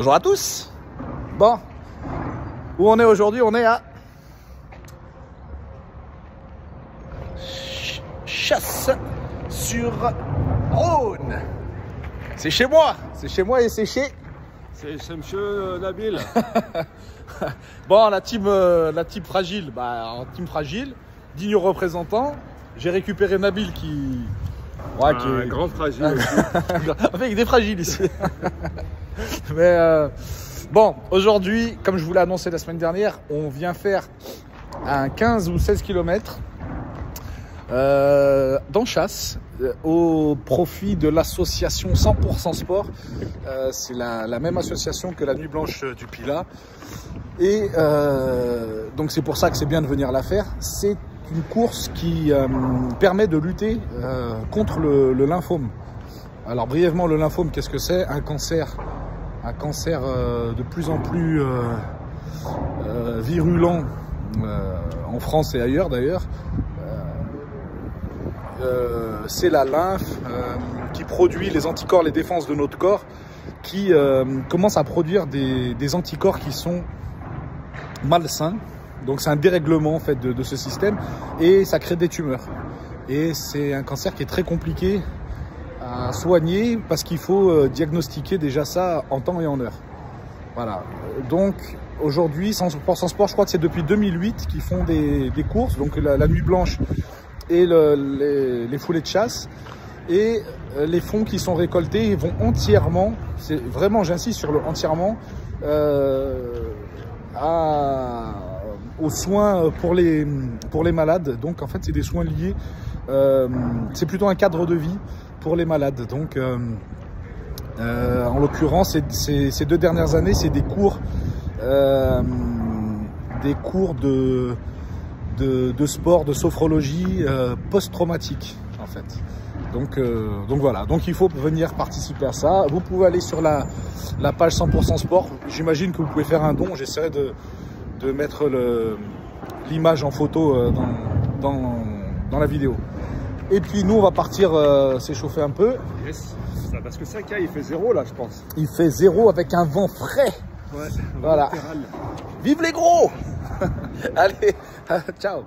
Bonjour à tous. Bon, où on est aujourd'hui? On est à Chasse-sur-Rhône. C'est chez moi et c'est chez... C'est monsieur Nabil. Bon, la team fragile, en team fragile, digne représentant. J'ai récupéré Nabil qui... Ouais, qui est grand fragile aussi. Avec des fragiles ici. Mais bon, aujourd'hui, comme je vous l'ai annoncé la semaine dernière, on vient faire un 15 ou 16 km dans Chasse au profit de l'association 100% Sport. C'est la même association que la Nuit Blanche du Pilat. Et donc c'est pour ça que c'est bien de venir la faire. C'est une course qui permet de lutter contre le lymphome. Alors brièvement, le lymphome, qu'est-ce que c'est? Un cancer de plus en plus virulent en France et ailleurs d'ailleurs. C'est la lymphe qui produit les anticorps, les défenses de notre corps, qui commence à produire des anticorps qui sont malsains. Donc c'est un dérèglement en fait de ce système et ça crée des tumeurs. Et c'est un cancer qui est très compliqué à soigner parce qu'il faut diagnostiquer déjà ça en temps et en heure. Voilà. Donc aujourd'hui, 100% Sport, je crois que c'est depuis 2008 qu'ils font des courses, donc la Nuit Blanche et les foulées de chasse. Et les fonds qui sont récoltés vont entièrement, c'est vraiment, j'insiste sur le entièrement, aux soins pour les malades. Donc en fait c'est des soins liés, c'est plutôt un cadre de vie pour les malades. Donc en l'occurrence ces 2 dernières années c'est des cours de sport, de sophrologie post-traumatique en fait. Donc voilà, donc il faut venir participer à ça. Vous pouvez aller sur la page 100% Sport. J'imagine que vous pouvez faire un don. J'essaierai de mettre l'image en photo dans la vidéo. Et puis nous on va partir s'échauffer un peu. Yes. Parce que 5K il fait 0 là je pense. Il fait 0 avec un vent frais. Ouais, voilà. Latéral. Vive les gros. Allez, ciao.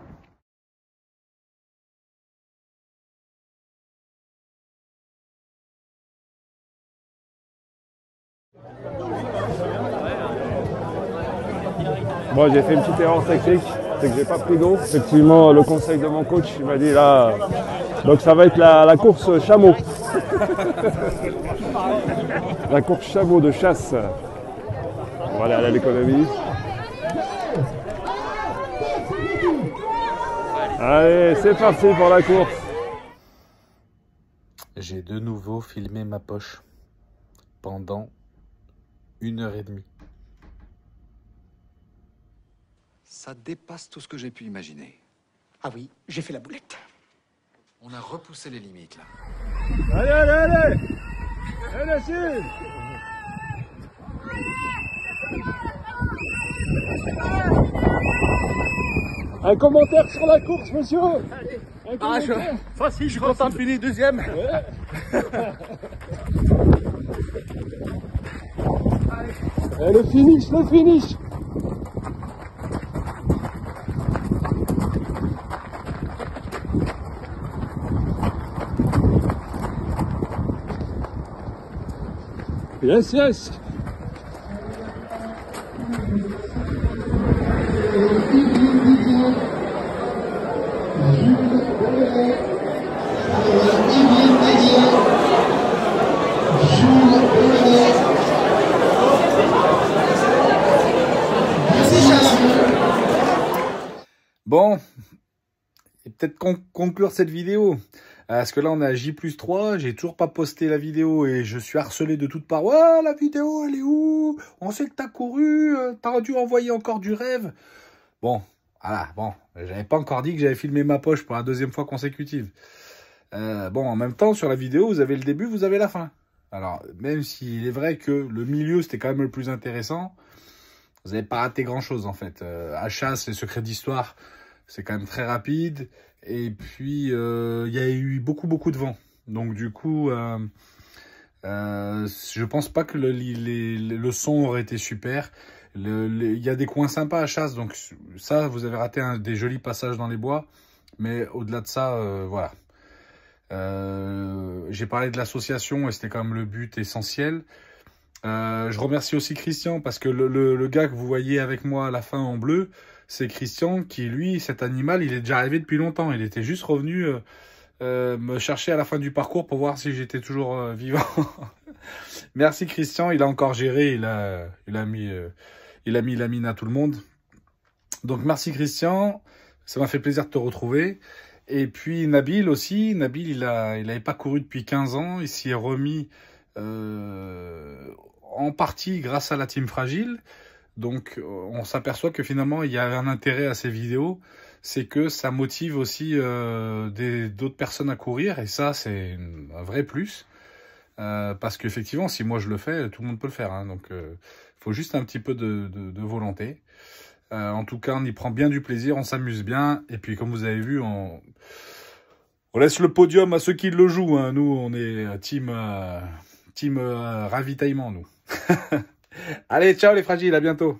Bon, j'ai fait une petite erreur technique, c'est que j'ai pas pris d'eau. Effectivement, le conseil de mon coach, il m'a dit là, donc ça va être la course chameau. La course chameau de chasse. On va aller à l'économie. Allez, c'est parti pour la course. J'ai de nouveau filmé ma poche pendant 1h30. Ça dépasse tout ce que j'ai pu imaginer. Ah oui, j'ai fait la boulette. On a repoussé les limites, là. Allez, allez, allez. Allez, dessus. Un commentaire sur la course, monsieur. Je suis content de finir deuxième. Ouais. Et le finish, le finish. Yes, yes. Bon, et peut-être conclure cette vidéo. Parce que là, on est à J+3, j'ai toujours pas posté la vidéo et je suis harcelé de toutes parts. Ouais, la vidéo, elle est où? On sait que t'as couru, t'aurais dû envoyer encore du rêve. Bon, voilà, bon, j'avais pas encore dit que j'avais filmé ma poche pour la 2e fois consécutive. Bon, en même temps, sur la vidéo, vous avez le début, vous avez la fin. Alors, même s'il est vrai que le milieu, c'était quand même le plus intéressant, vous n'avez pas raté grand-chose, en fait. À Chasse, les secrets d'histoire, c'est quand même très rapide. Et puis, il y a eu beaucoup de vent. Donc, du coup, Je pense pas que le son aurait été super. Il y a des coins sympas à chasse, donc ça, vous avez raté des jolis passages dans les bois. Mais au-delà de ça, voilà. J'ai parlé de l'association et c'était quand même le but essentiel. Je remercie aussi Christian parce que le gars que vous voyez avec moi à la fin en bleu, c'est Christian qui, lui, cet animal, il est déjà arrivé depuis longtemps. Il était juste revenu me chercher à la fin du parcours pour voir si j'étais toujours vivant. Merci Christian, il a encore géré, il a mis la mine à tout le monde. Donc merci Christian, ça m'a fait plaisir de te retrouver. Et puis Nabil aussi, Nabil il avait pas couru depuis 15 ans, il s'y est remis en partie grâce à la Team Fragile. Donc on s'aperçoit que finalement il y a un intérêt à ces vidéos, c'est que ça motive aussi d'autres personnes à courir et ça c'est un vrai plus. Parce qu'effectivement si moi je le fais, tout le monde peut le faire, hein, donc faut juste un petit peu de volonté. En tout cas on y prend bien du plaisir, on s'amuse bien et puis comme vous avez vu on laisse le podium à ceux qui le jouent, hein. Nous on est team ravitaillement nous. Allez, ciao les fragiles, à bientôt.